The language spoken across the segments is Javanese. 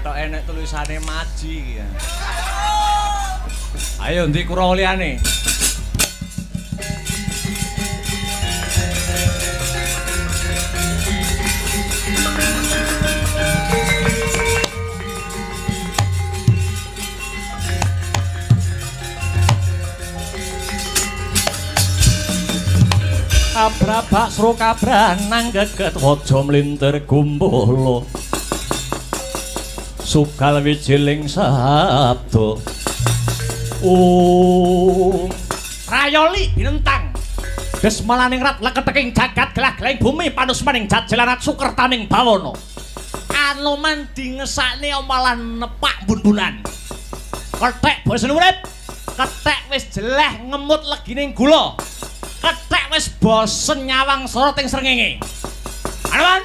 bathok enek tulisane Maji iki ya. Ayo ndi kura liyane. Abrabak sro kabranang geget waja mlintir gumbala sugal wijiling sabda Rayoli binentang desmalaning rat leketeking jagat gelah-gelahing bumi panusmaning jajelanat sukertaning bawana Anoman dingesakne omalan nepak bun-bunan kethek bosen urip kethek wis jeleh ngemut legining gula kethek wis bosen nyawang soroting srengenge. Anoman,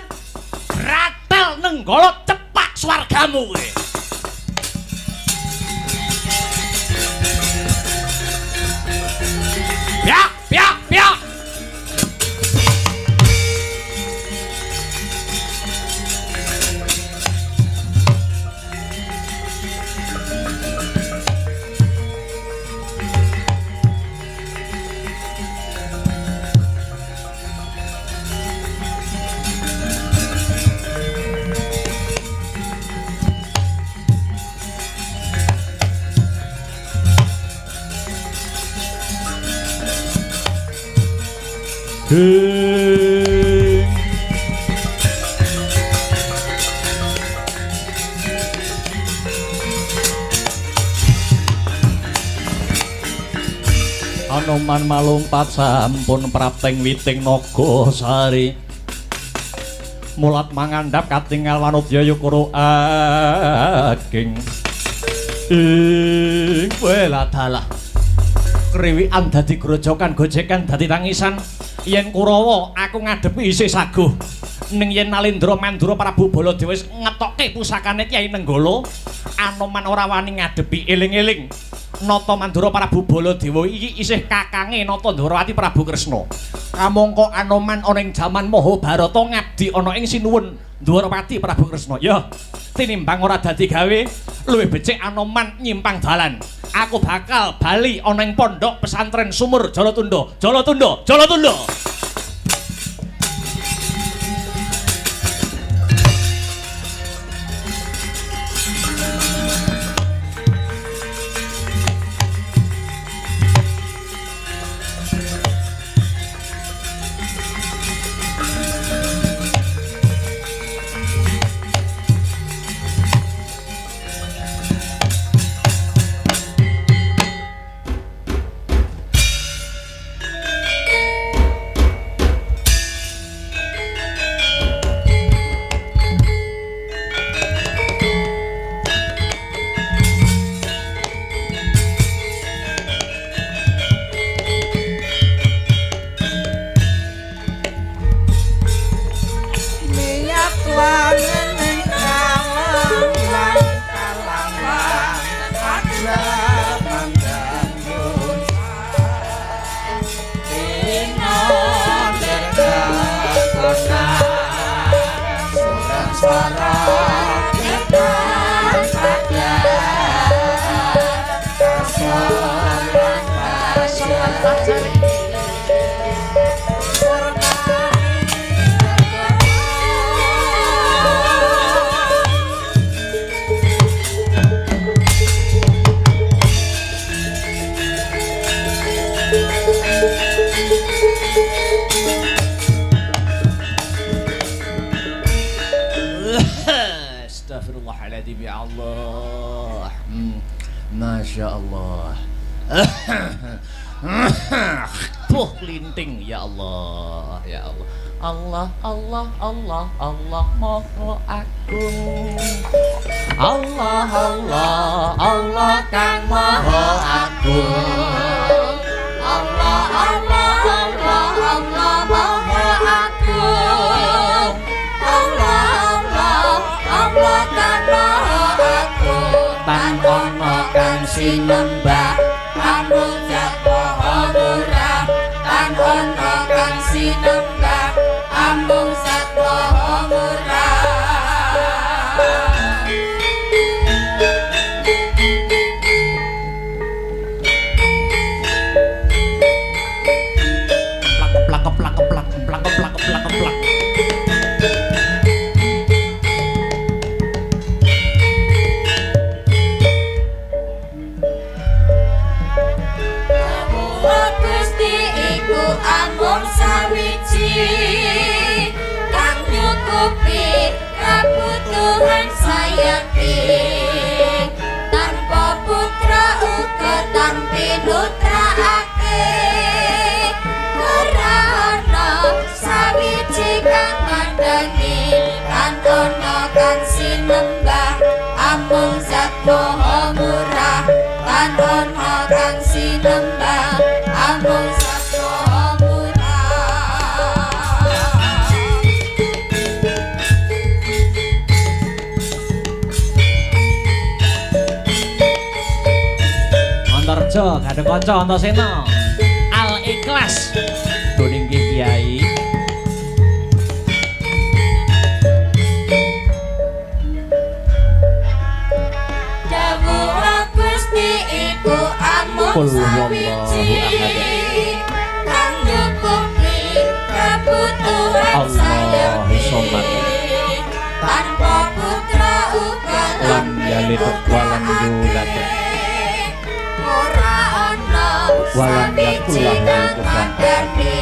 ratel nenggala cepak swargamu kowe. Piak, piak, piak. Anoman malumpat sampun prapting witing naga sari mulat mangandhap katingal wanudya yukara ageng ing wela dalah kriwikan dadi grojokan gojekan dadi tangisan yen Kurawa aku ngadepi isih saguh ning yen Nalendra Mandura Prabu Baladewa wis ngetokke pusakane Kyai Nenggala Anoman ora wani ngadepi eling-eling Nata Mandura Prabu Baladewa iki isih kakange Nata Ndarawati Prabu Kresna kamangka Anoman ana ing jaman Mahabharata ngabdi ana ing sinuwun Ndarawati Prabu Kresna ya tinimbang ora dadi gawe luwih becik Anoman nyimpang dalan aku bakal bali ana ing pondok pesantren Sumur Jalatunda Jalatunda Jalatunda Astagfirullahaladzim ya Allah. Masya Allah. Puh linting ya Allah, ya Allah. Allah Allah Allah Allah Maha Agung. Allah Allah Allah Kang Maha Agung. Allah Allah Allah Allah Maha Agung. Allah Allah Allah Kang Maha Agung. Tan ono kang sinembah amung zat maha murah. Tan ono kang sinembah amung zat maha murah. iku amung sawiji kang nyukupi kebutuhan sayaki tanpa putra uga tanpa nutraake ora ana sawiji kang mandani kan ana kang sinembah amung zat maha murah kan ana kang sinembah amung zat maha murah. Antarja gadhe kanca Antasena Al Ikhlas doning Kiai iku amung sawiji kang nyukupi kebutuhan sayaki tanpa putra uga lan yali walan yulat ora ana sawiji kang mandani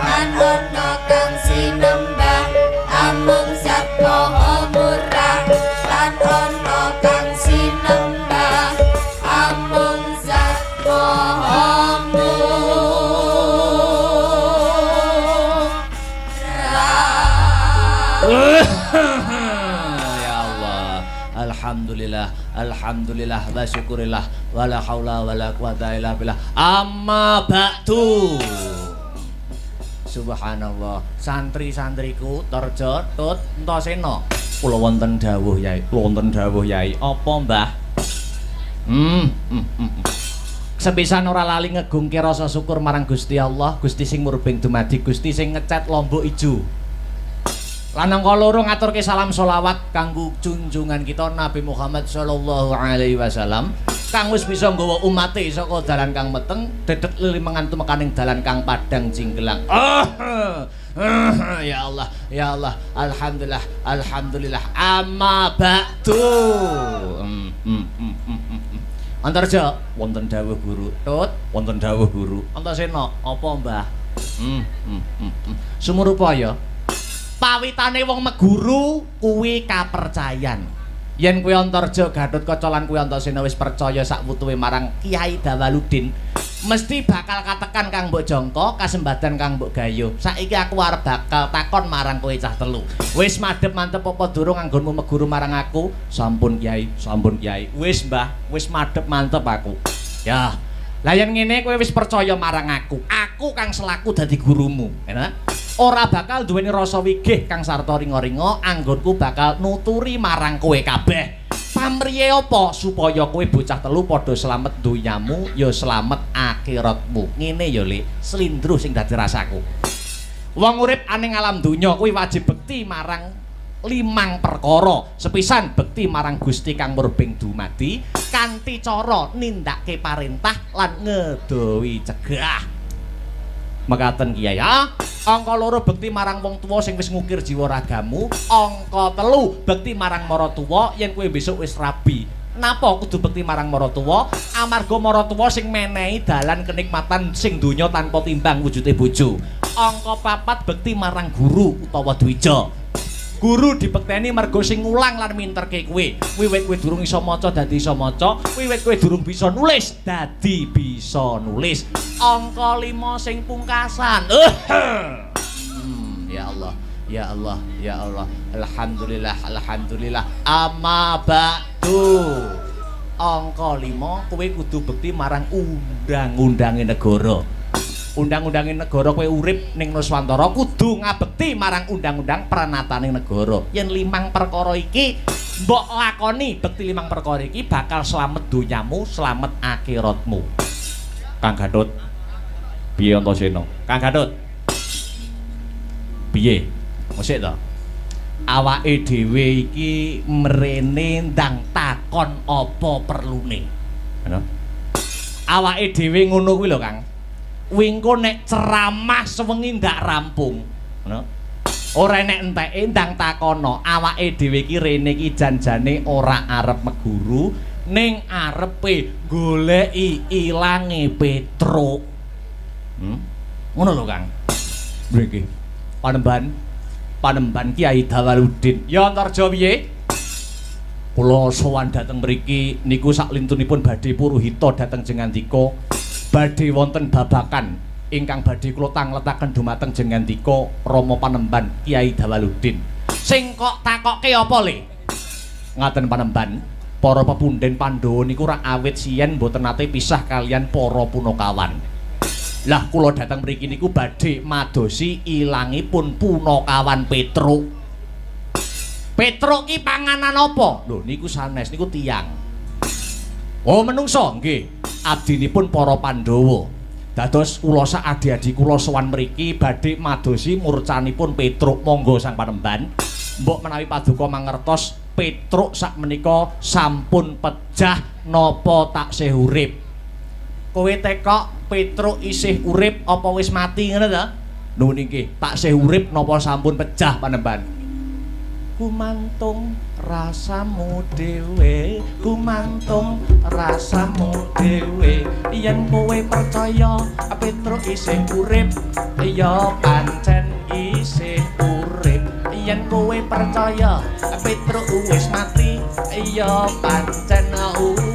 lan ana kang sinembah amung zat maha murah lan ana kang sinembah amung zat maha ya Allah alhamdulillah alhamdulillah wa syukurillah wala haula wala quwata illa billah amma ba'du subhanallah santri-santriku Torjo Tut Antasena kula wonten dawuh Yai apa Mbah sepisan ora lali ngegungke rasa syukur marang Gusti Allah Gusti sing murbeng dumadi Gusti sing ngecat Lombok Ijo lan angka loro ngaturke salam sholawat kanggo junjungan kita Nabi Muhammad sallallahu alaihi wasallam kang wis bisa nggawa umate saka dalan kang meteng dedet lilimengan tumekaning dalan kang padang jinggelang ya Allah ya Allah alhamdulillah alhamdulillah amma ba'du Antarja wonten dawuh guru Tut wonten dawuh guru Antasena apa Mbah sumurupaya pawitane wong meguru kuwi kapercayan yen kuwi Antarja Gatotkaca lan kuwi Antasena wis percaya sak wutuhe marang Kiai Dawaludin mesti bakal katekan kang mbok jangka kasembadan kang mbok gayuh saiki aku arep bakal takon marang kowe cah telu wis madhep mantep apa durung anggonmu meguru marang aku sampun Kiai wis Mbah wis madhep mantep aku ya lah yen ngene kowe wis percaya marang aku kang selaku dadi gurumu enak ora bakal duweni rasa wigih kang sarta ringa-ringa anggonku bakal nuturi marang kowe kabeh pamriye apa supaya kowe bocah telu padha slamet donyamu ya slamet akhiratmu ngene ya Le slindruh sing dadi rasaku wong urip aning alam donya kuwi wajib bekti marang 5 perkara sepisan bekti marang Gusti kang murbeng dumadi kanthi cara nindakake parentah lan ngedohi cegah mekaten Kiai ya angka loro bekti marang wong tuwa sing wis ngukir jiwa ragamu angka telu bekti marang maratuwa yen kowe besok wis rabi napa kudu bekti marang maratuwa amarga maratuwa sing menehi dalan kenikmatan sing donya tanpa timbang wujude bojo angka 4 bekti marang guru utawa dwija guru dibekteni mergo sing ngulang lan minterke kowe wiwit kowe durung iso maca dadi iso maca wiwit kowe durung bisa nulis dadi bisa nulis angka 5 sing pungkasan ya Allah ya Allah ya Allah alhamdulillah alhamdulillah amma ba'du angka 5 kowe kudu bekti marang undang-undange negara undang-undange negara kowe urip ning Nuswantara kudu ngabekti marang undang-undang pranataning negara yen 5 perkara iki mbok lakoni bekti 5 perkara iki bakal slamet donyamu slamet akhiratmu Kang Gatut piye Antasena Kang Gatut piye mosik to awake dhewe iki mrene ndang takon apa perlune ngono awake dhewe ngono kuwi lho Kang wingko nek ceramah sewengi ndak rampung ngono ora nek enteke ndang takono awake dhewe iki rene iki janjane ora arep meguru ning arepe goleki ilange Petruk Ngono lho, Kang. Nggih. Panemban Kiai Dawaluddin. Ya Antarja piye? Kula sowan dhateng mriki niku saklintunipun badhe puruhita dhateng Jengandika. Badhe wonten babakan ingkang badhe kula tangletaken dumateng Jengandika Rama Panemban Kiai Dawaluddin. Sing kok takokke apa le? Ngaten Panemban, para pepunden Pandhawa niku rak awit siyen mboten nate pisah kalian para punakawan. Lah kula datang mriki niku badhe madosi ilangipun punakawan Petruk. Petruk ki panganan apa? Lho niku sanes niku tiyang. Oh menungso nggih. Abdinipun para Pandhawa. Dados kula sak adi-adi kula sowan mriki badhe madosi murcanipun Petruk. Monggo Sang Panemban. Mbok menawi paduka mangertos Petruk sak menika sampun pejah napa taksih urip. Kowe tekok Petruk isih urip apa wis mati ngono ta? Lho niki taksih urip napa sampun pejah Panemban? Gumantung rasamu dhewe, gumantung rasamu dhewe. Yen kowe percaya Petruk isih urip, ya pancen isih urip. Yen kowe percaya Petruk wis mati, ya pancen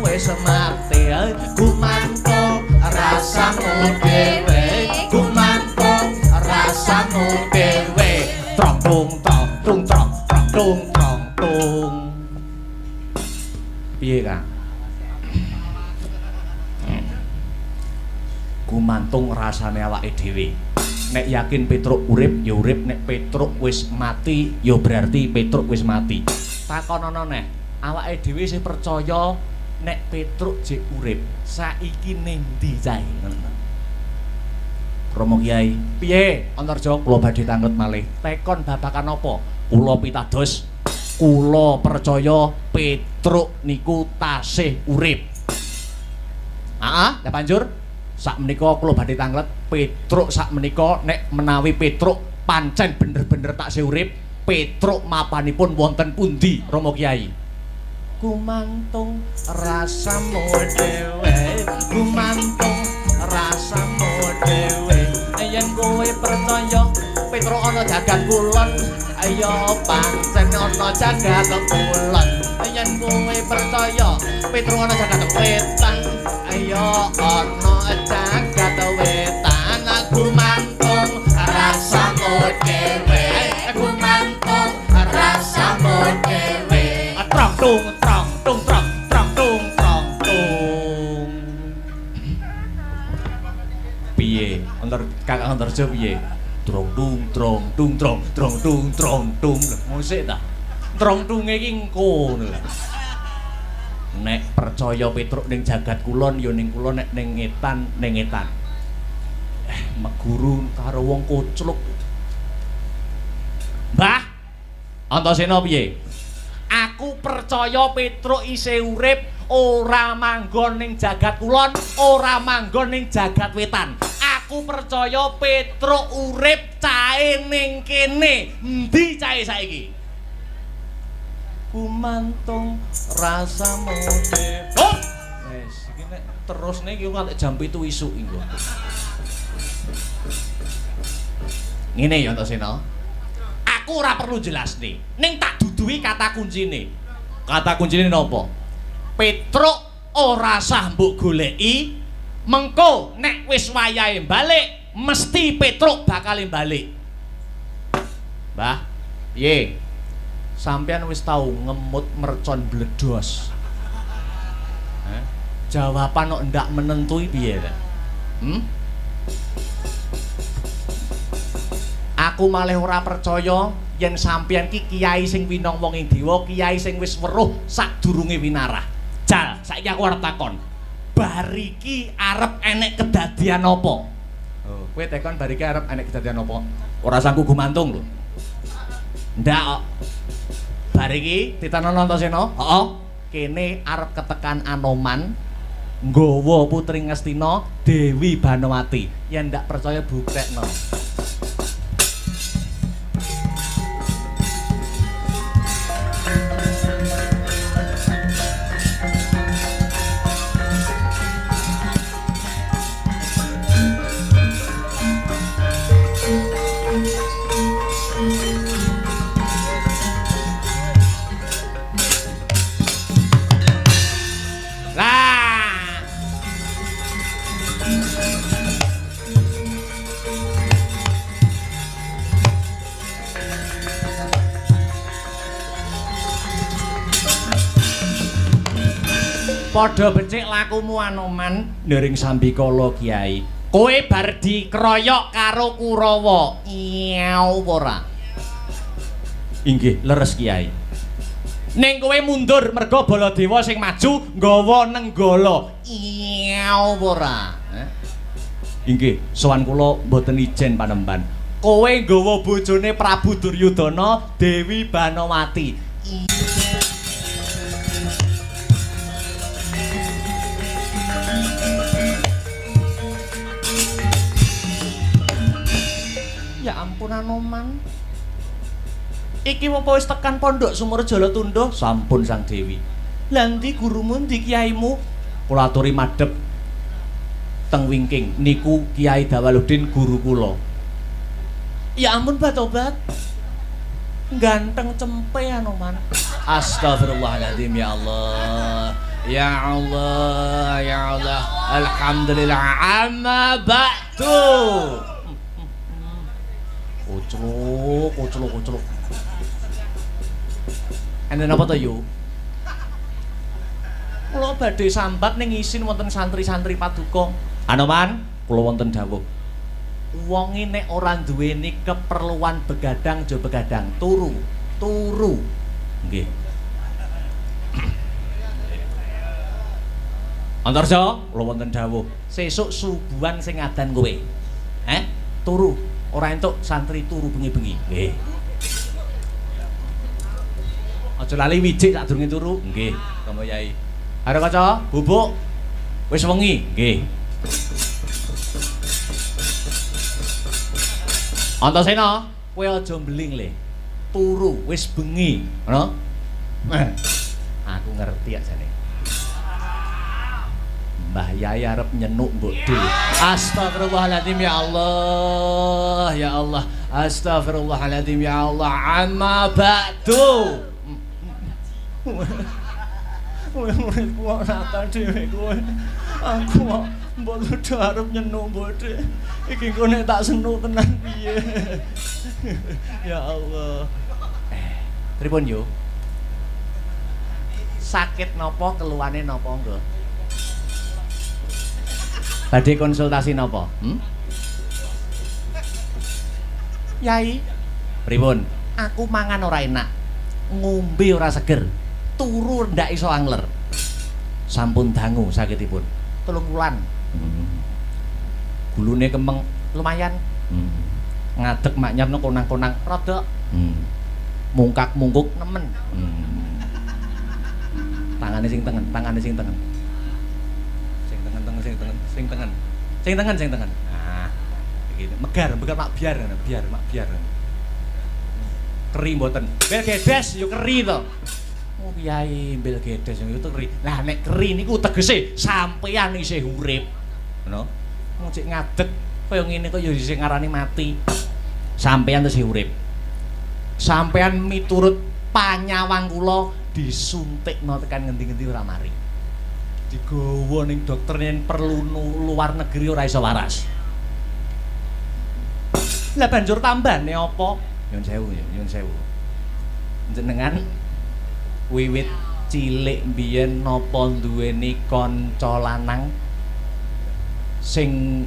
wis mati. Gumantung rasamu dhewe, gumantung rasamu dhewe. Trong tung trong tung trong tung trong tung. Piye Kang? Gumantung rasane awake dhewe. Nek yakin Petruk urip ya urip, nek Petruk wis mati ya berarti Petruk wis mati. Takonono neh, awake dhewe sing percaya nek Petruk jek urip, saiki ning ndi cae ngono. Rama Kyai, piye Antarja kula badhe tanget malih. Tekon babakan apa? Kula pitados, kula percaya Petruk niku tasih urip. Heeh, ya banjur sak menika kula badhe tanglet Petruk sak menika nek menawi Petruk pancen bener-bener taksih urip, Petruk mapanipun wonten pundi Rama Kyai? Gumantung rasamu dhewe, gumantung rasamu dhewe. Yen kowe percaya Petruk ana jagat kulon, ya pancen ana jagat kulon. Yen kowe percaya Petruk ana jagat wetan, ya ana jagat wetan. Gumantung rasamu dhewe, gumantung rasamu dhewe. Trong tung trong tung trong trong tung trong tung. Piye? Kakang Antarja piye? Trong tung trong tung trong trong tung trong tung. Musik ta? Trong tunge iki engko ngono lho. Nek percaya Petruk ning jagat kulon ya ning kulon, nek ning ngetan ning ngetan. Meguru karo wong kocluk. Mbah, Antasena piye? Aku percaya Petruk isih urip, ora manggon ning jagat kulon, ora manggon ning jagat wetan. Aku percaya Petruk urip cae ning kene. Endi cae saiki? Gumantung rasamu dhewe. Wes, iki nek terus niki nganti jam 7 isuk iki. Ngene ya Antasena. Aku ora perlu jelasne. Ning tak duduhi kata kuncine. Kata kuncine napa? Petruk ora sah mbok goleki. Mengko nek wis wayahe balik, mesti Petruk bakal balik. Mbah, piye? Sampeyan wis tau ngemut mercon bledos. Jawaban kok ndak menentui piye ta? Aku malih ora percaya yen sampeyan ki kiai sing winong wong ing dewa, kiai sing wis weruh sadurunge winarah. Jal, saiki aku arep takon. Bariki arep enek kedadian apa? Oh, kowe tekon bariki arep enek kedadian apa? Ora sangku gumantung lho. Ndak kok. Bariki ditanono Antasena? Heeh. Kene arep ketekan Anoman nggawa Putri Ngastina Dewi Banowati. Yen ndak percaya buktekno. Padha becik lakumu Anoman ndering sambikala Kiai. Kowe bar dikeroyok karo Kurawa. Iau ora? Inggih, leres Kiai. Ning kowe mundur mergo Baladewa sing maju nggawa nenggala. Iau ora? Inggih, sowan kula mboten ijen panemban. Kowe nggawa bojone Prabu Duryudana, Dewi Banawati. Ya ampun Anoman. Iki apa wis tekan pondok Sumur Jala Tundha? Sampun Sang Dewi. Lah ndi gurumu, ndi kiaimu? Kula aturi madhep teng wingking niku Kiai Dawaluddin guru kula. Ya ampun Batobat. Ganteng cempe Anoman. Astagfirullahaladzim ya Allah. Ya Allah, ya Allah. Alhamdulillah amma ba'du. Kucluk. Enten apa to yu? Kula badhe sambat ning isin wonten santri-santri paduka. Anoman, kula wonten dawuh. Wonge nek ora duweni keperluan begadang aja begadang, turu. Nggih. Antarja, kula wonten dawuh. Sesuk subuhan sing ngadan kowe. Turu. Ora entuk santri turu bengi-bengi. Nggih. Aja lali wijik sadurunge turu. Nggih, Rama Yai. Are kaca, bubuk. Wis wengi. Nggih. Antasena, kowe aja mbling le. Turu wis bengi, ngono? Aku ngerti ajane. Mbah Yai arep nyenuk mbok dhewe. Astagfirullahaladzim ya Allah, ya Allah. Astagfirullahaladzim ya Allah. Amma ba'du. Kowe muridku nakal dhewe kowe. Aku mbok arep nyenuk mbok dhewe. Iki engko nek tak senuk tenan piye? Ya Allah. Pripun yo? Sakit napa keluhane napa engko? Badhe konsultasi napa? Yai, pripun? Aku mangan ora enak. Ngombe ora seger. Turu ndak iso angler. Sampun dangu sakitipun. 3 wulan. Gulune kemeng lumayan. Ngadeg maknyarno konang-konang rada. Mungkak-mungkuk nemen. Tangane sing tengen. Sing tengen. Nah, begini. Megar mak biar. Keri mboten. Bel gedes yo keri to. Oh Kiai bel gedes yo keri. Lah nek keri niku tegese sampeyan isih urip. Ngono. Mung cek ngadeg kaya ngene kok yo isih ngarani mati. Sampeyan isih urip. Sampeyan miturut panyawang kula disuntikno tekan ngendi-ngendi ora mari. Digawa ning dokter yen perlu luar negeri ora iso waras. Lah banjur tambane apa? Nyun sewu. Jenengan wiwit cilik mbiyen napa duweni kanca lanang sing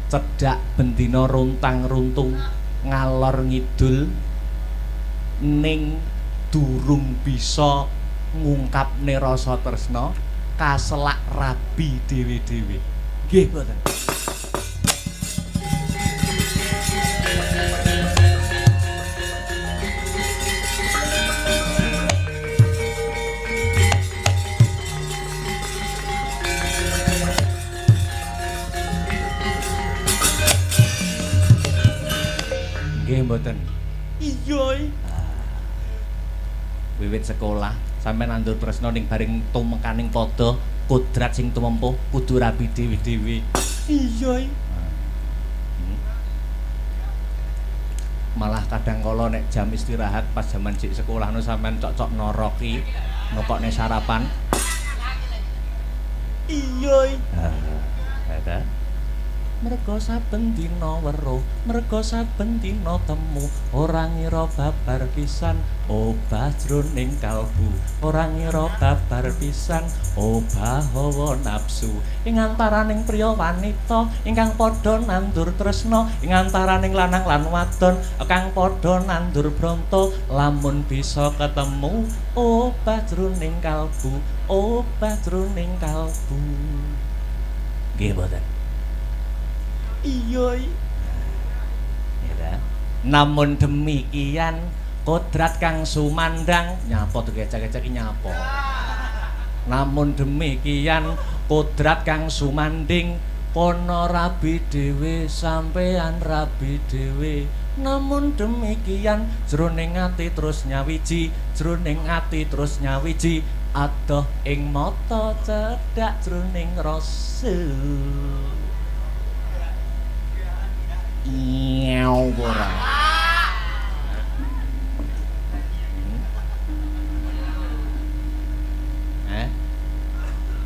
cedhak bendina runtang-runtung ngalor ngidul ning durung bisa ngungkapne rasa tresna kaselak rabi dhewe-dhewe. Nggih mboten. Nggih mboten. Iya. Wiwit sekolah sampeyan nandur tresna ning bareng tumekaning padha kodrat sing tumempuh kudu rabi dhewe-dhewe. Iya. Malah kadang kala nek jam istirahat pas jaman sik sekolah no sampean cocok noroki nokokne sarapan. Iya. Ada. merga saben dina weruh merga saben dina temu ora ngira babar pisan obah jroning kalbu ora ngira babar pisan obah hawa nafsu ing antaraning priya wanita ingkang padha nandur tresna ing antaraning lanang lan wadon kang padha nandur bronto lamun bisa ketemu obah jroning kalbu obah jroning kalbu nggih mboten iya ya namun demikian kodrat kang sumandang nyapa tuh kecek-kecek nyapa namun demikian kodrat kang sumanding kono rabi dhewe sampean rabi dhewe namun demikian jroning ati terus nyawiji jroning ati terus nyawiji adoh ing mata cedhak jroning rasa Nyew ora.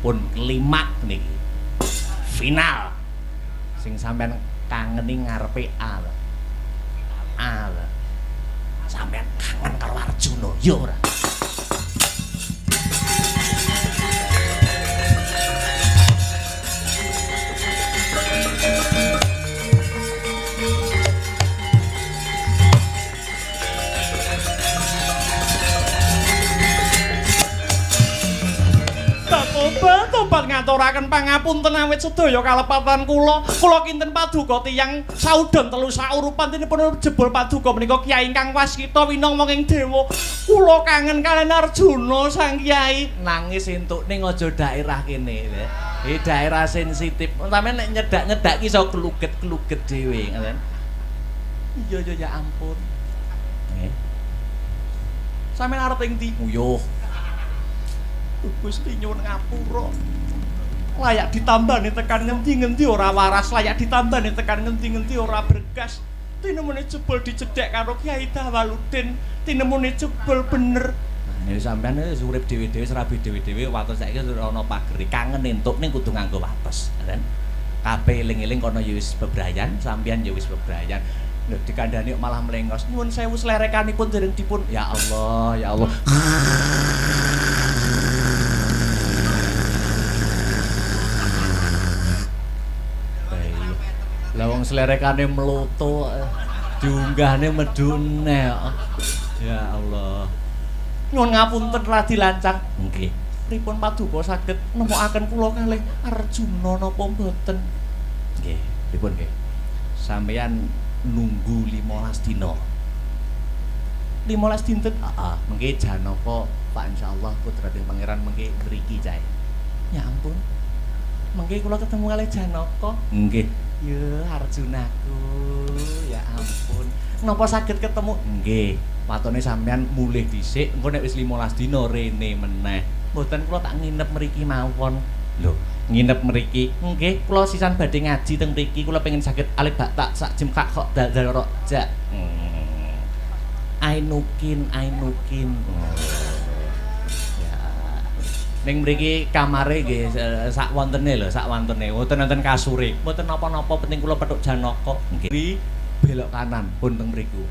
Pun klimak niki. Final. Sing sampean kangeni ngarepe A. A. Sampean kangen karo Arjuna ya ora? Tobat ngaturaken pangapunten awit sedaya kalepatan kula kinten paduka tiyang saudon telu saurupan tinipun jebul paduka menika Kyai ingkang waskita winong ing dewa kula kangen kaliyan Arjuna Sang Kyai nangis entukne aja daerah kene daerah sensitif sampeyan nek nyedak-nyedak ki iso kluget-kluget dhewe ngoten iya ya ampun nggih sampeyan arep ing ndi uyuh Gusti nyuwun ngapura. Layak ditambani tekan ngendi-ngendi ora waras, layak ditambani tekan ngendi-ngendi ora bergas. Tinemune jebul dicedhek karo Kyai Dawaludin, tinemune jebul bener. Nah, sampeyan wis urip dhewe-dhewe, serabi dhewe-dhewe, wates saiki ora ana pageri, kangen entuk ning kudu nganggo wates, kan? Kabeh eling-eling kono ya wis bebrayan, sampeyan ya wis bebrayan. Nek dikandhani malah mlengos. Nyuwun sewu slerekanipun dereng dipun. Ya Allah, ya Allah. Lah wong slerekane mloto diunggahne medune ya Allah nyuwun ngapunten Radi Lancang nggih pripun paduka saged nemokaken kula kalih Arjuna napa mboten nggih pripun nggih sampeyan nunggu 15 dina 15 dinten heeh mengke Janaka Pak insyaallah putraning pangeran mengke mriki cae ya ampun mengke kula ketemu kalih Janaka nggih ya Arjunaku ya ampun napa saged ketemu nggih watone sampean mulih dhisik engko nek wis 15 dina rene meneh mboten kula tak nginep mriki mawon lho nginep mriki nggih kula sisan badhe ngaji teng mriki kula pengen saged alif baktak sak jam kok dadal rojak ainukin ning mriki kamare nggih sak wontene lho, sak wontene. Wonten kasure. Mboten napa-napa penting kula petuk Janaka. Nggih. Belok kanan pun teng mriku.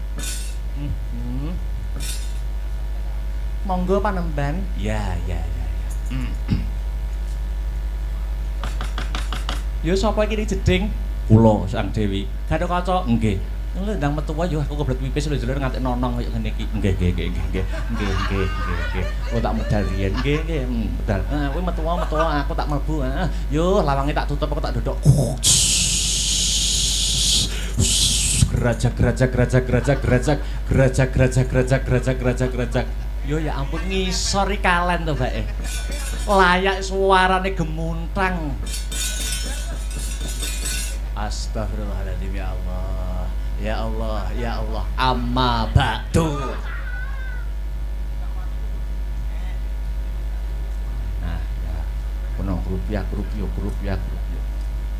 Monggo Panembahan. Ya. Yo sapa iki jeding? Kula Sang Dewi. Gatotkaca nggih. Lho ndang metu wae yo aku keblet pipis lho jero nganti nonong kaya ngene iki. Nggih. Kok tak medal riyen. Nggih, medal. Kowe metu aku tak mlebu. Yo lawange tak tutup aku tak dodok. Gerajak. Yo ya ampun ngisor iki kalen to, Mbak. Layak suarane gemuntang. Astagfirullahaladzim ya Allah. Ya Allah, amma ba'du. Nah, ya. Kono rupiah.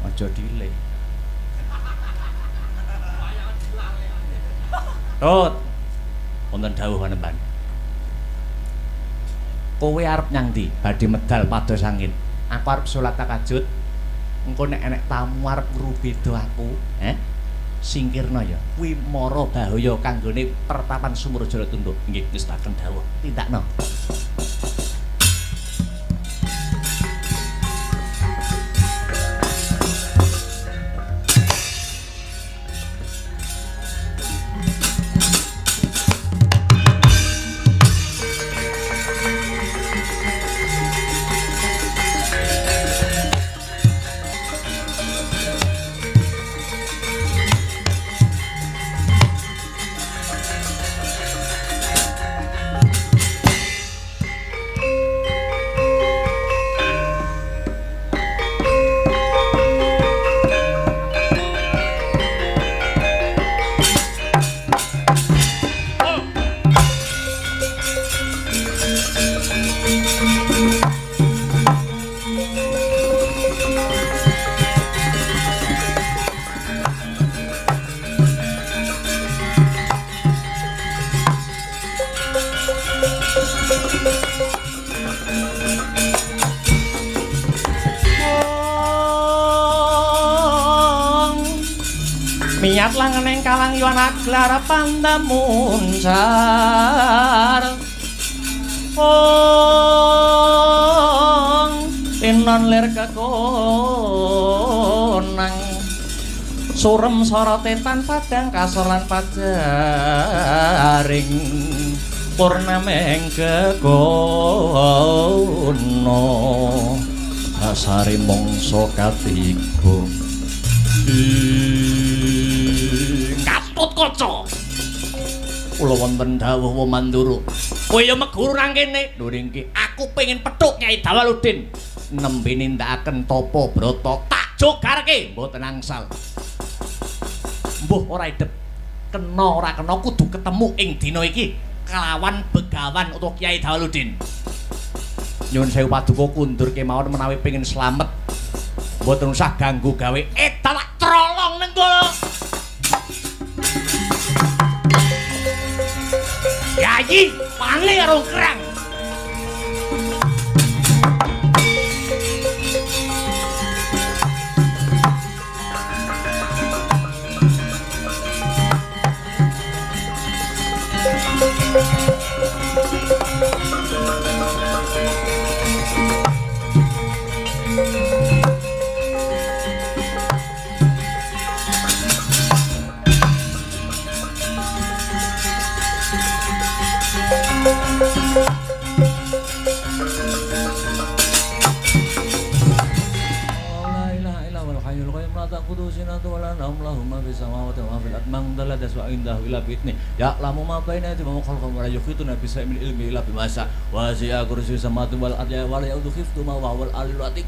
Aja dile. Tut. Wonten dawuh Panembahan. Kowe arep nyang ndi? Badhe medal pados angin. Aku arep salat tahajud. Engko nek enek tamu arep ngrubeda aku, singkirna ya. Kuwi mara bahaya kanggone pertapan Sumurjaya Tunduk. Nggih, ngestaken dawuh. Tindakna. Miyat langeneng kalang yuwana gelar pandamuncar tinon lir kekonang surem sorotetan padang kasor lan pajaring purnameng kekono dasari mongso katiga Katut kaca. Kula wonten dawuh Mandura. Kowe ya meguru nang kene. Lho niki aku pengin pethuk Nyai Dawaludin. Nembe nindakaken tapa brata tak jogarke mboten angsal. Mbuh ora idep. Kena ora kena kudu ketemu ing dina iki kelawan Begawan utawa Kyai Dawaludin. Nyuwun sewu paduka kundur kemawon menawi pengin slamet. Mboten usah ganggu gawe edan trolong nenggol. Yayi, pane karo kerang. Allahumma fi samawati wa fil ardi man dhalla daswa indahu ila bitni ya'lamu ma baina yadayhi wa ma khalfahum wa la yuhituna bi shay'in min ilmi illa bima sha wa wasi'a kursiyyu samawati wal ardi wa la ya'uduhu hifdhuhuma wa huwal aliyyul azim.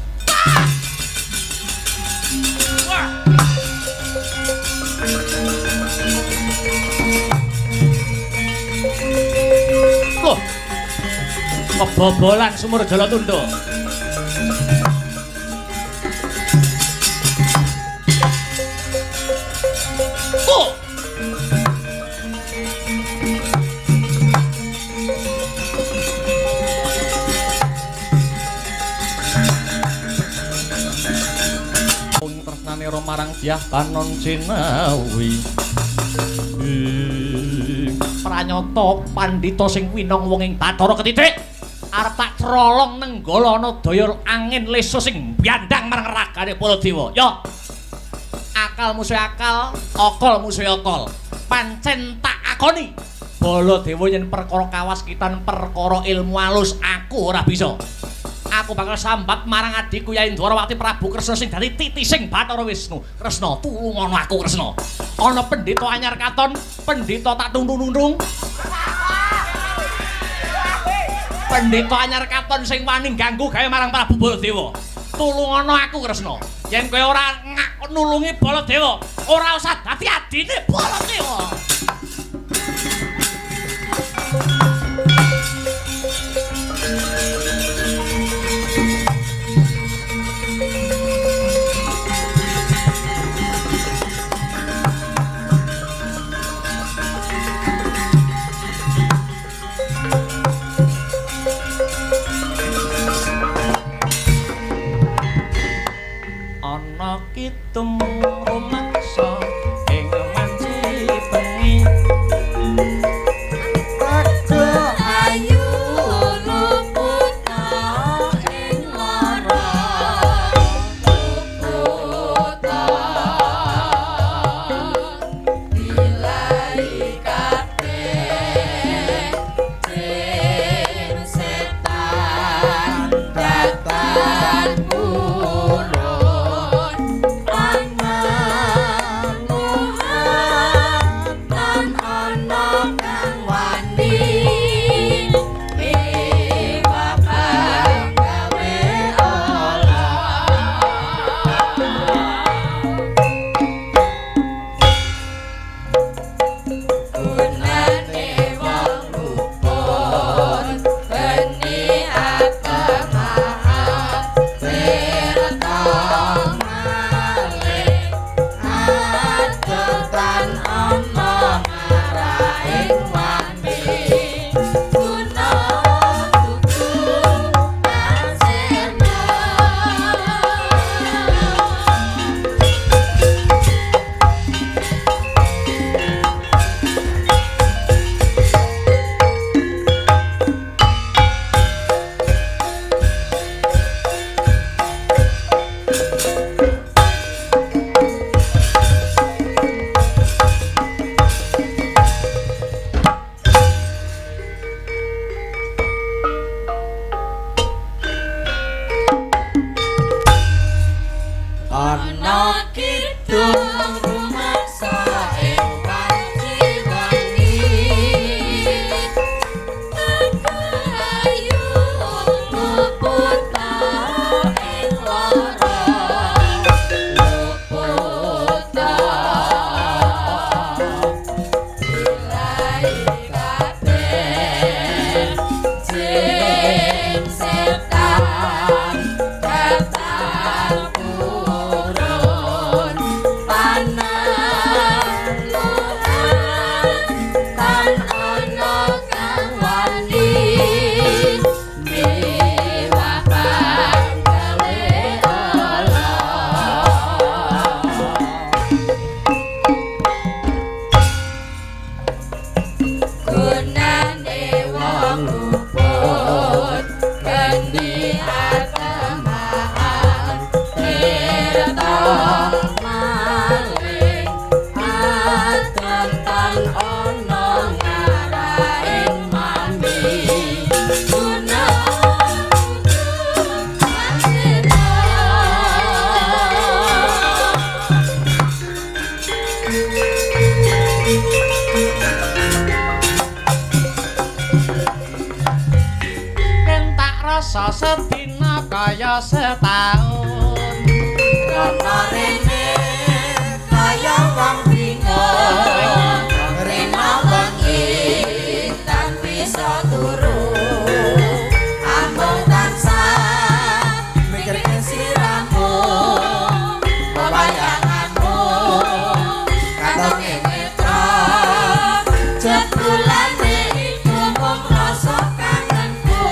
Loh, kebobolan Sumurjaya Tunduk. Marang Dyah Kanon Cinawi pranyata pandhita sing winong wong ing Bathara Ketitik arep tak crolong nenggala ana daya angin lesa sing mbandang marang ragane Baladewa. Yo akal musuh akal, okol musuh okol. Pancen tak akoni Baladewa yen perkara kawaskitan perkara ilmu alus aku ora bisa. Aku bakal sambat marang adikku Yayi Ndwarawati Prabu Kresna sing dadi titising Bathara Wisnu. Kresna, tulungono aku Kresna. Ana pendhita anyar katon, pendhita tak tundung-tundung. Pendhita anyar katon sing wani ganggu gawe marang Prabu Baladewa. Tulungono aku Kresna. Yen kowe ora nulungi Baladewa, ora usah dadi adine Baladewa. kitum rumaksa ing manci bengi Raja ayu luputa ing lara luputa bilai kabeh jin setan datang purun angan muhatan ana kang wani babang gawe olah gunane wong luput beni akemahan wirta malih adetan ana ngaraing wani guna tuku asena ana kidung rumaksa ing panci wengi ayu luputa ing lara luputa bilai kabeh jin setan datang purun panan muhatan ana kang wani miwabang gawe olah gunane wong luput geni atemahan wirta malih adetan ana ngaraing mami guna tuku asena yen tak rasa sedina kaya setahun Rono rene kaya wong bingung rena wengi tan bisa turu amung tansah mikirke siramu pewayanganmu katonge netra jebulane iku mung rasa kangenku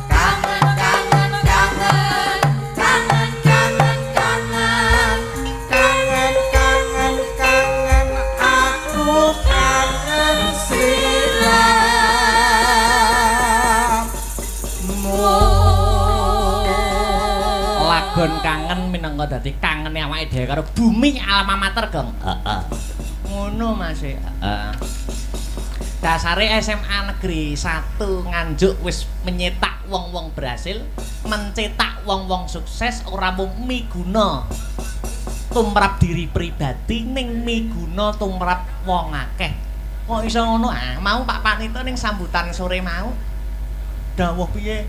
kangen kangen kangen kangen kangen kangen kangen kangen kangen aku kangen siramu lagon kangen minangka dadi kangene awake dhewe karo bumi alma mater gong heeh ngono Mas heeh dasare SMA Negeri 1 Nganjuk wis menyetak wong-wong berhasil mencetak wong-wong sukses ora mung miguna tumrap diri pribadi ning miguna tumrap wong akeh kok iso ngono mau Pak Panito ning sambutan sore mau dawuh piye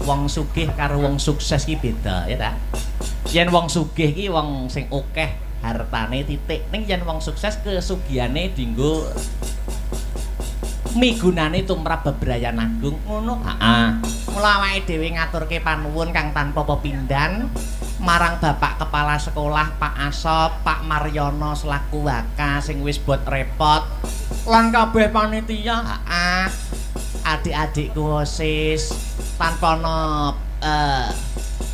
wong sugih karo wong sukses ki beda ya ta yen wong sugih ki wong sing akeh hartane titik ning yen wong sukses kesugihane dienggo migunane tumrap bebrayan agung ngono heeh mula awake dhewe ngaturke panuwun kang tanpa pepindhan marang Bapak Kepala Sekolah Pak Asop Pak Maryono selaku waka sing wis bot repot lan kabeh panitia adik-adikku OSIS tanpa ana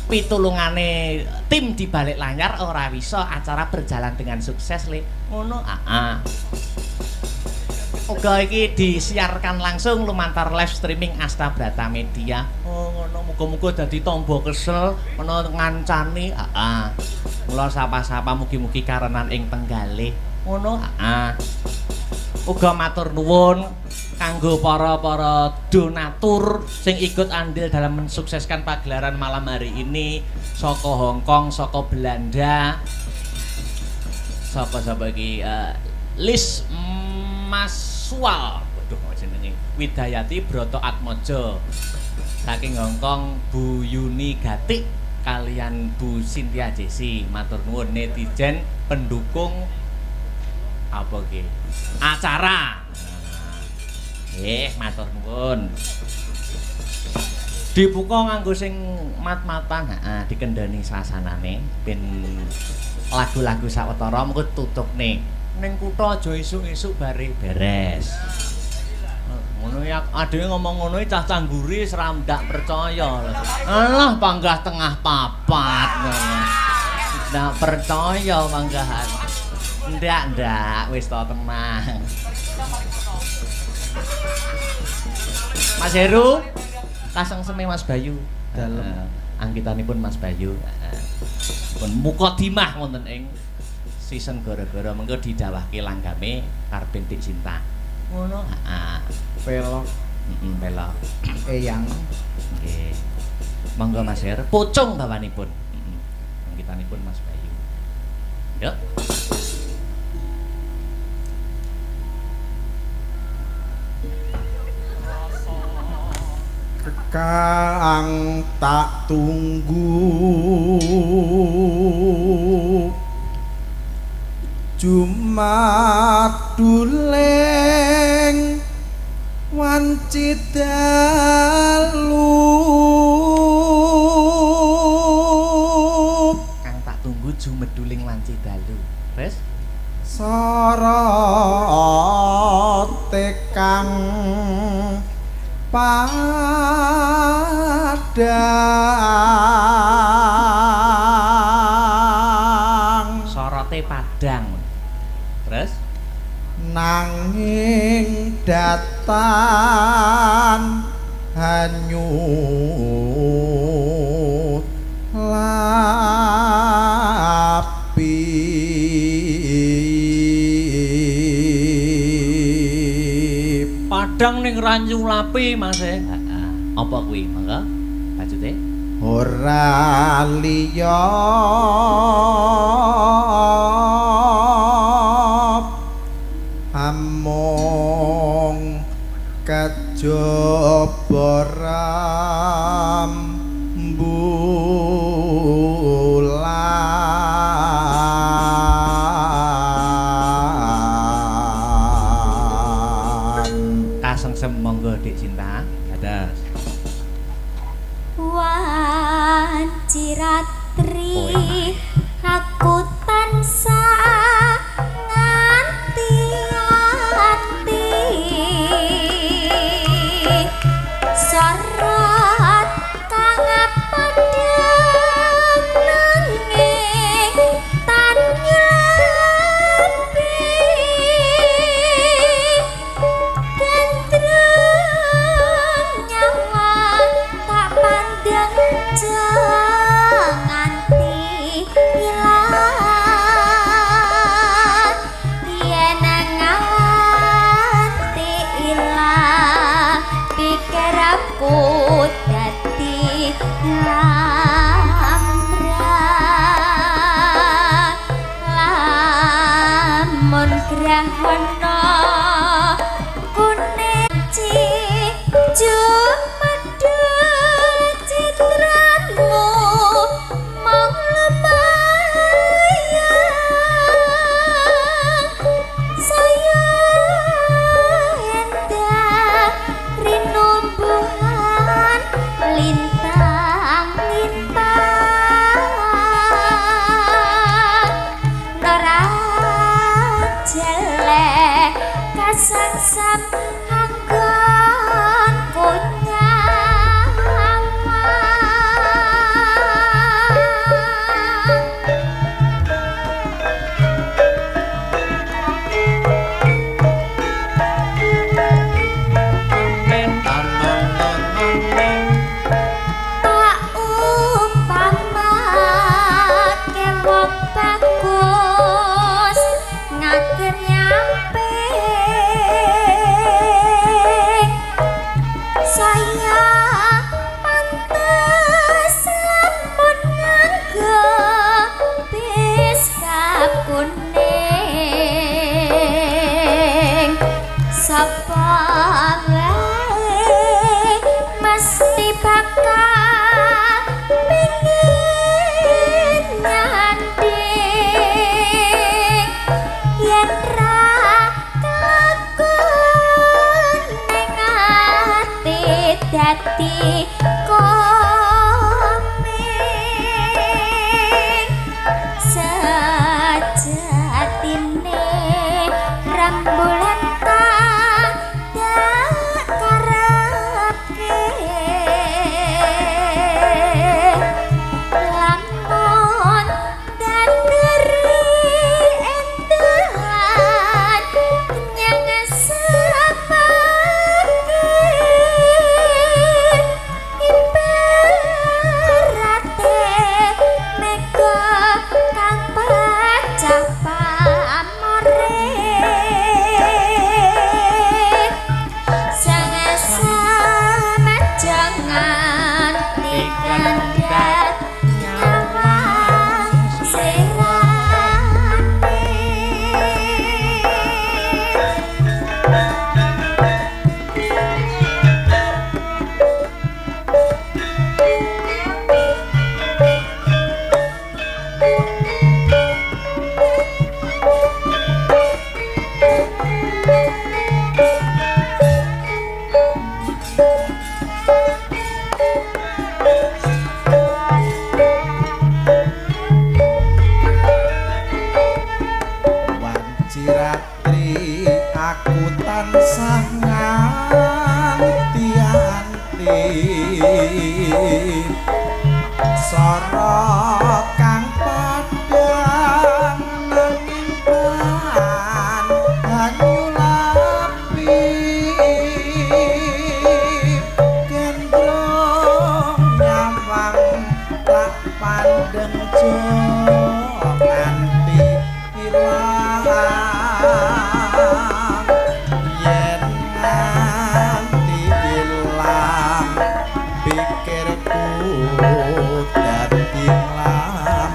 pitulungane tim di balik layar ora bisa acara berjalan dengan sukses le. Ngono. Uga iki disiarkan langsung lumantar live streaming Asta Brata Media. Oh ngono, muga-muga dadi tamba kesel ana ngancani. Mula sapa-sapa mugi-mugi karenan ing tenggalih. Ngono. Uga matur nuwun kanggo para donatur sing ikut andil dalam mensukseskan pagelaran malam hari ini saka Hong Kong, saka Belanda. Sapa iki Lis Maswal, waduh jenenge Widayati Broto Atmojo. Saking Hong Kong Bu Yuni Gatik kalian Bu Cynthia Jesi. Matur nuwun netizen pendukung apa iki? Acara. Matur nuwun. Dibuka nganggo sing mat-matan, dikendani sasanane ben lagu-lagu sawetara mengko tutupne. Ning kutha aja esuk-esuk bare beres. Ngono ya adewe ngomong ngono cah cangguri seram ndak percaya. Alah panggah tengah papat. Ndak percaya panggahan. Ndak wis to tenang. Mas Heru kasang seme Mas Bayu dalem angkitanipun Mas Bayu. Pun mukadimah wonten ing season gara-gara mengko didhawahke langgame Karben Dik Cinta. Ngono. Pelok. Pelok. Eyang. Nggih. Monggo Mas Her, pucung bawanipun. Angkitanipun Mas Bayu. Yuk. Kang tak tunggu Jumat duleng wanci dalu. Kang tak tunggu Jumat duling wanci dalu. Wes Sorote kang padang. Sorote padang. Terus nanging datan hanyut lapi. Padang ning ranyu lapi Mas. Apa kuwi? Mangga bajute ora liya among kejaba rembulan. kasengsem monggo Dik Cinta. Dados Wanci ratri aku tansah nganti-anti sorot kang padhang nanging tanyapi gandrung nyawa tak pandang nganti ilang yen nganti ilang pikir aku dadi lambrang lamun grahana kuning Jumadul citramu mong lembayang saya endah rinumbuhan lintang-lintang nora jelek kasangsam anggon kunyawan sapa wae mesti bakal pengin nyanding yen ra kelakon ning ati dadi komeng sejatine rembulan tak karepke lamun dan ngeri endahan nyang samake ibarate mega kang pecah pamore sama jangan dikandhat nyawang serane Wanciratri aku tansah nganti-anti sora kang padhang nanging pan hanyulapi gendrong nyawang tak pandeng jo nganti ilang yen nganti ilang pikirku dadi lambrang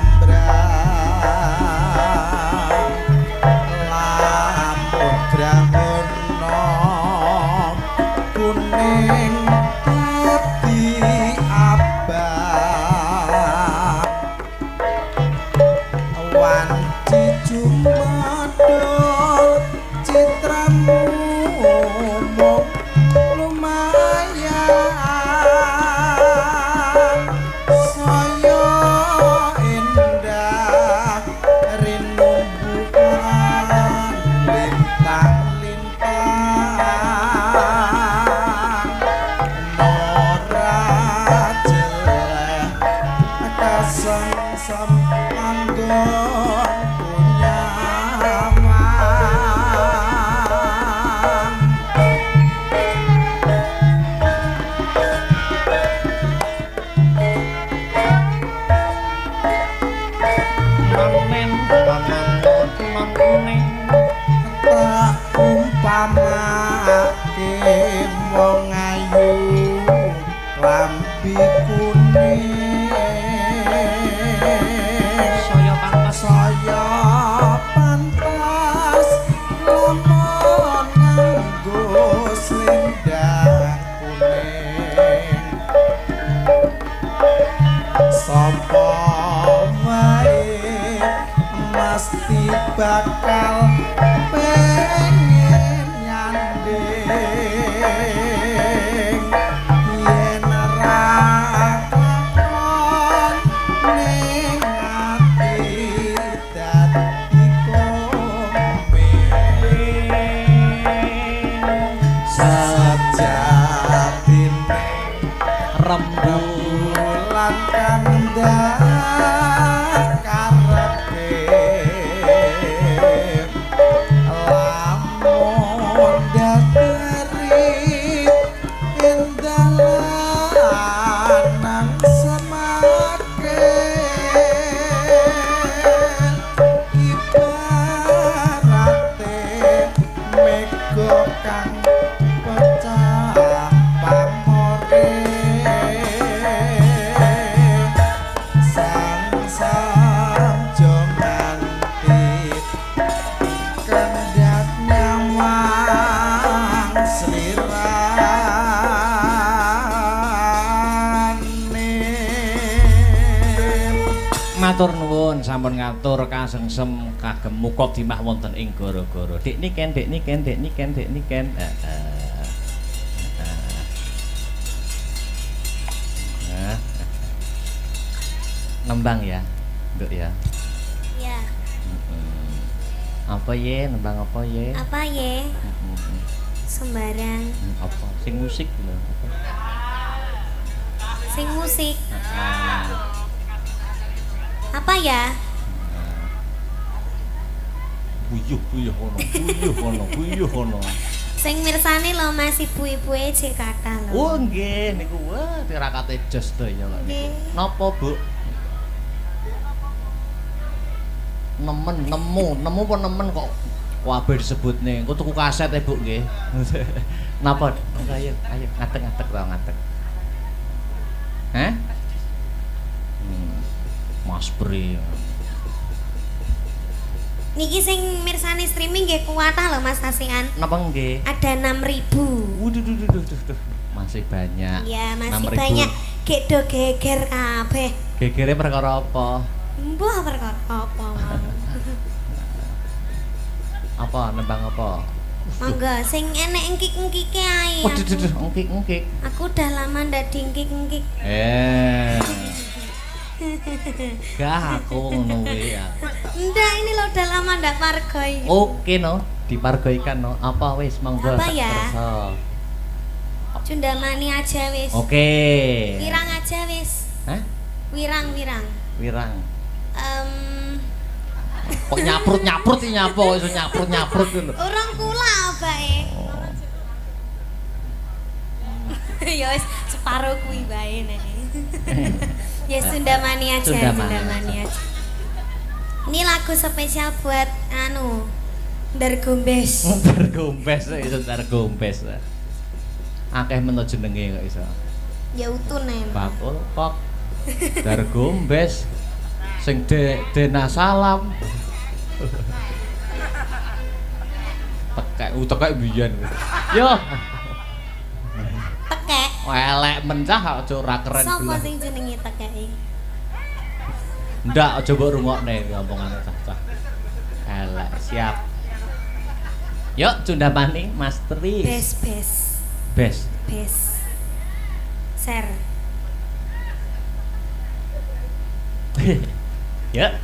lamun grahana kuning dadi abang wanci jumadul citramu mung lumayan saya indah rinumbukan lintang-lintang nora jeleh kasengsem anggon punyamang Manen pamanut maning tak sampun ngatur kasengsem kagem muka dimah wonten ing gara-gara. Dik niken. Nembang ya, Nduk ya. Ya. Apa ye? Nembang apa ye? Apa ye? Sembarang. Apa? Sing musik lho. Apa? Sing musik. Apa ya? Buyuh ono. Sing mirsani lho Mas ibu-ibuke cek kathah lho. Oh nggih niku wah tirakate jos daya kok niku. Napa, Bu? Nemu apa nemen kok kabeh disebutne. Engko tuku kaset e, Bu nggih. Napa? Ayo ngadeg to ngadeg. Hah? Mas Pri. Niki sing mirsani streaming nggih kuwatah lho Mas Tasian. Napa nggih? Ada 6.000. Waduh. Masih banyak. Ya, masih 6.000. banyak. Gek do geger kabeh. Gegere perkara apa? Mbah perkara apa mau. Apa nembang apa? Monggo sing enek engkik-engkike ae. Waduh, engkik. Aku udah lama ndak engkik-engkik. Gak aku ngono kuwi ya. Ndak ini lo udah lama ndak pargoi. Oke no, dipargoikan no. Apa wis monggo. Apa ya? Kersa. Cundamani aja wis. Oke. Wirang aja wis. Hah? Wirang. Kok nyaprut iki nyapa iso nyaprut lho. Urung kula bae. Ya wis separo kuwi bae nek. Ya Sundamani aja. Ini lagu spesial buat Dargombes. Dargombes. Akeh men jenenge kok iso. Ya utun ae. Bakul kok. Dargombes. Sing Dena Salam. Tekek biyen. Yo. Tekek. Elek mencah aja ora keren. Sopo sing jenenge tekeki? Ndak aja mbok rungokne omongan cah-cah. Elek siap. Yuk Cundamani Mas Tri. Bes. Ser. Ya.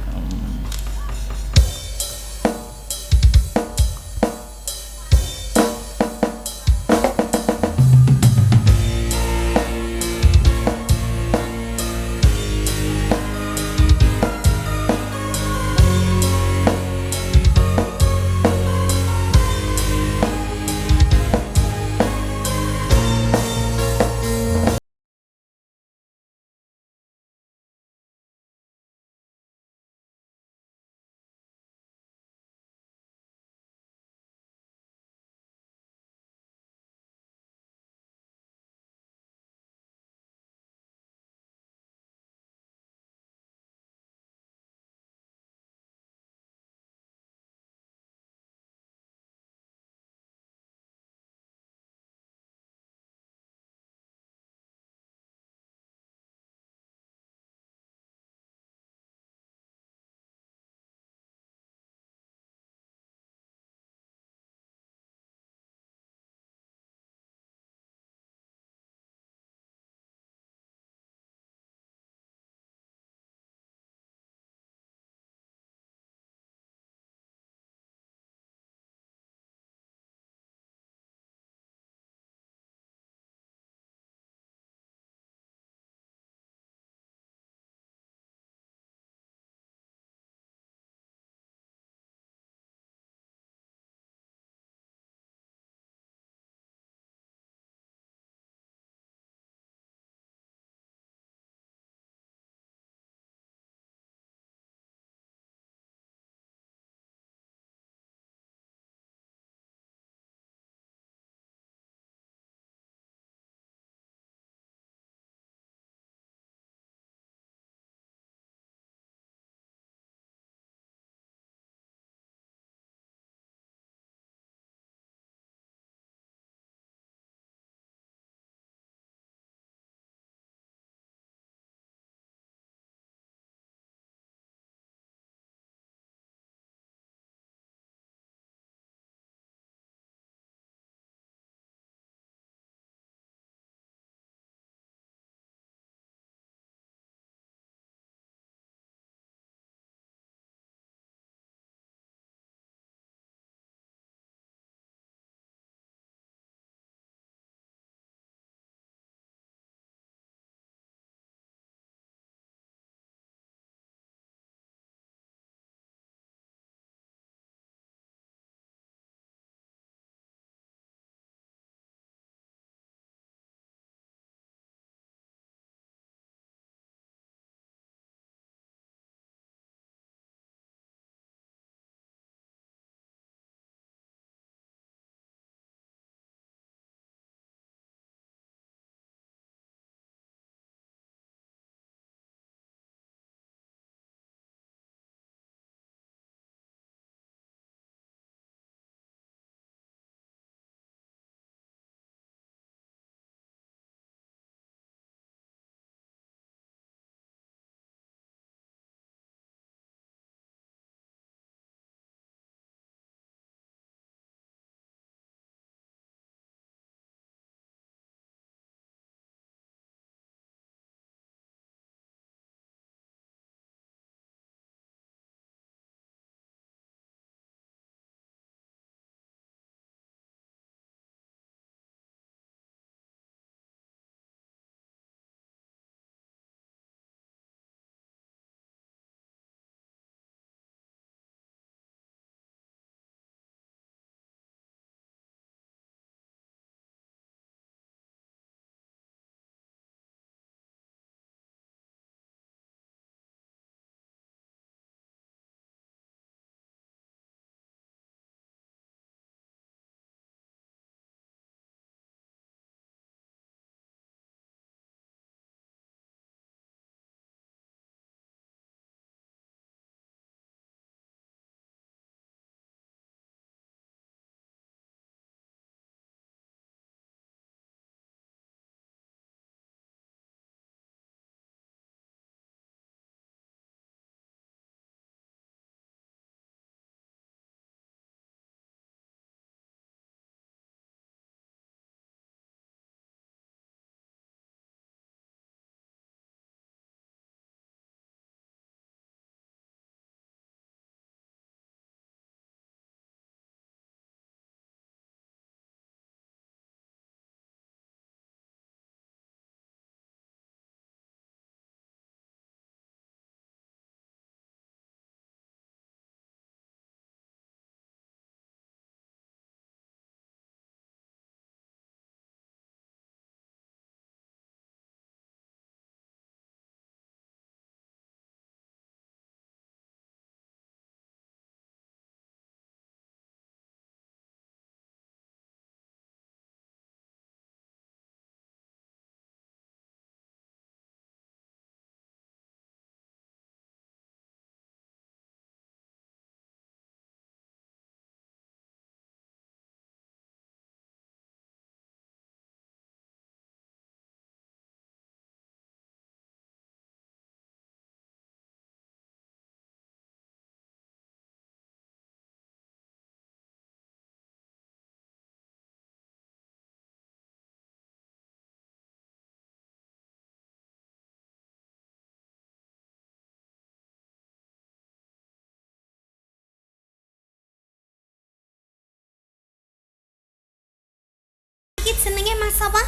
Mas apa?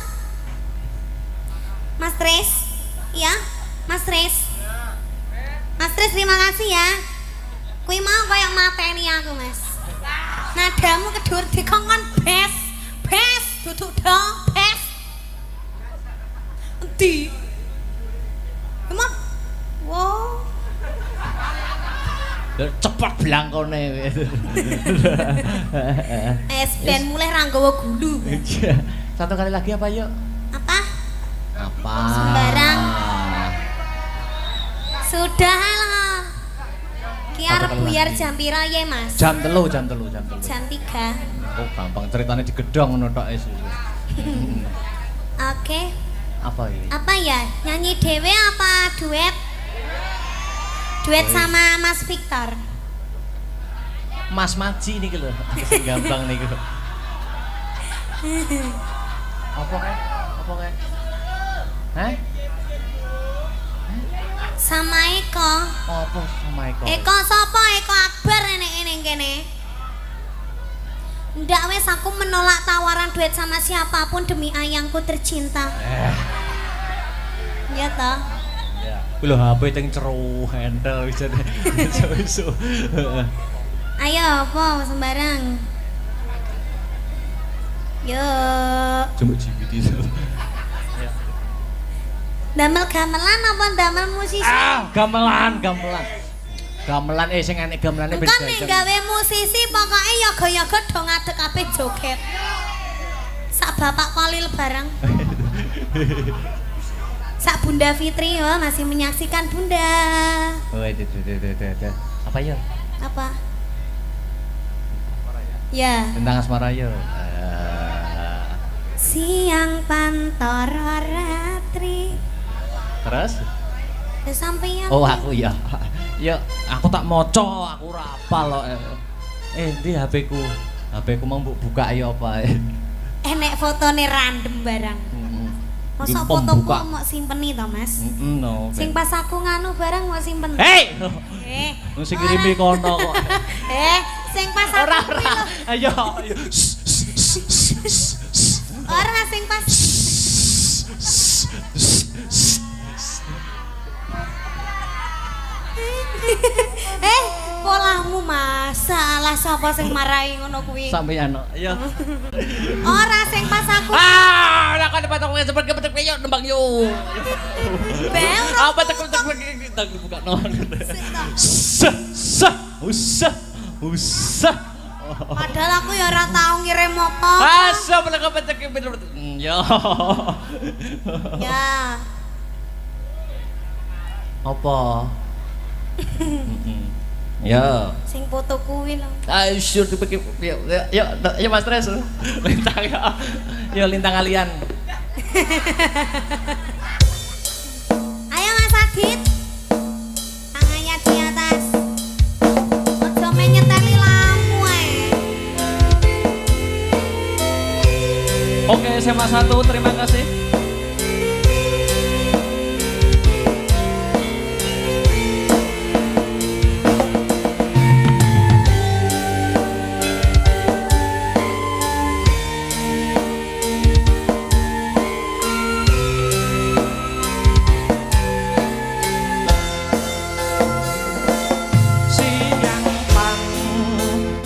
Mas Tris? Iya, Mas Tris. Mas Tris terima kasih ya. Kui mau kayak mateni aku Mas. Nadamu kedur dikongkon bes, bes, duduk dong, bes. Endi? Emang? Wow. Cepet blangkone. Ben mulai ranggawa gulu. Satu kali lagi apa yuk? Apa? Apa? Sembarang. Sudah lah. Ki arep buyar jam pira ye, Mas? Jam 3. Jam 3. Oh, gampang ceritanya di gedong ngono tok wis. Oke. Apa ini? Apa ya? Nyanyi dewe apa duet? Duet sama Mas Victor. Mas Maji niki lho. Sing gampang niku. Apa kae? Apa kae? Hah? Sama Eko. Apa sama Eko? Eko sapa? Eko Akbar ning kene. Ndak wes aku menolak tawaran duet sama siapapun demi ayangku tercinta. Ya toh. Ya. Lho HP teng ceru handle bisa iso. Ayo apa sembarang. Yuk. Coba GPT itu. Damel gamelan apa damel musisi? Gamelan. Gamelan sing enek gamelane beda. Kan nek gawe musisi pokoke yoga-yoga do ngadeg kabeh joget. Sak bapak Kolil bareng. Sak Bunda Fitri ya masih menyaksikan Bunda. Oh, itu. Apa ya? Apa? Ya. Tentang asmara ya. Siang pantoro ratri. Terus? Sampeyan. Oh, aku ya. Ya, aku tak moco, aku ora apal kok. Ndi HP-ku? HP-ku mau mbok buka ya apa? Enek fotone random barang. Masa fotoku mau simpeni to, Mas? No. Sing pas aku nganu barang mau simpen. Hei! Eh. Sing kirimi kono kok. Sing pas aku. Ora. Ayo. Ora sing pas. Polamu masalah sapa sing marahi ngono kuwi? Sampeyan kok. Ayo. Ora sing pas aku. Ora kan patok cepet kepetek yo nembang yo. Bel. Apa tek kita buka non. Usah. Padahal aku ya ora tau ngirim apa. Asa bener kepetek bener. Yo. Ya. Apa? Ya. Sing foto kuwi lho. Ayo sure dipikir yuk Mas Tres. Lintang ya. Yo lintang kalian. Ayo Mas Adit. Tangannya di atas. Ojo menyeteli lampu ae. Oke, SMA 1 terima kasih.